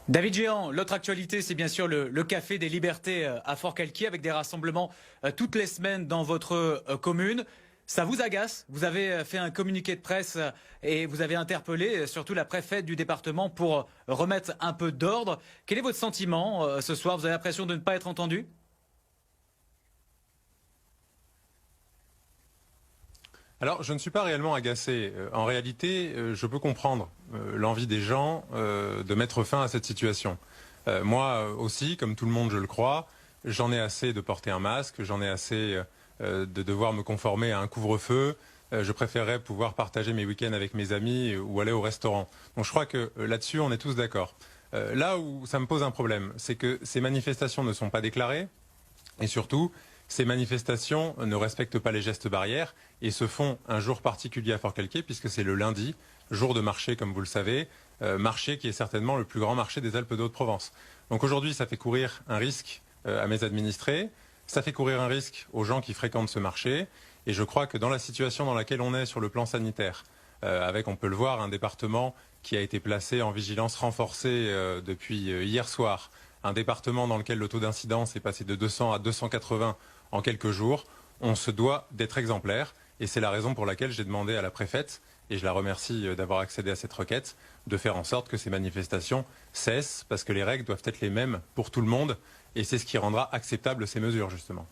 David Géant, l'autre actualité, c'est bien sûr le Café des Libertés à Forcalquier avec des rassemblements toutes les semaines dans votre commune. Ça vous agace? Vous avez fait un communiqué de presse et vous avez interpellé surtout la préfète du département pour remettre un peu d'ordre. Quel est votre sentiment ce soir? Vous avez l'impression de ne pas être entendu? Alors, je ne suis pas réellement agacé. En réalité, je peux comprendre l'envie des gens de mettre fin à cette situation. Moi aussi, comme tout le monde, je le crois, j'en ai assez de porter un masque, j'en ai assez de devoir me conformer à un couvre-feu. Je préférerais pouvoir partager mes week-ends avec mes amis ou aller au restaurant. Donc je crois que là-dessus, on est tous d'accord. Là où ça me pose un problème, c'est que ces manifestations ne sont pas déclarées et surtout, ces manifestations ne respectent pas les gestes barrières et se font un jour particulier à Forcalquier puisque c'est le lundi, jour de marché comme vous le savez, marché qui est certainement le plus grand marché des Alpes de Haute-Provence. Donc aujourd'hui, ça fait courir un risque à mes administrés, ça fait courir un risque aux gens qui fréquentent ce marché et je crois que dans la situation dans laquelle on est sur le plan sanitaire, avec, on peut le voir, un département qui a été placé en vigilance renforcée depuis hier soir, un département dans lequel le taux d'incidence est passé de 200 à 280 en quelques jours, on se doit d'être exemplaire et c'est la raison pour laquelle j'ai demandé à la préfète, et je la remercie d'avoir accédé à cette requête, de faire en sorte que ces manifestations cessent parce que les règles doivent être les mêmes pour tout le monde et c'est ce qui rendra acceptable ces mesures justement.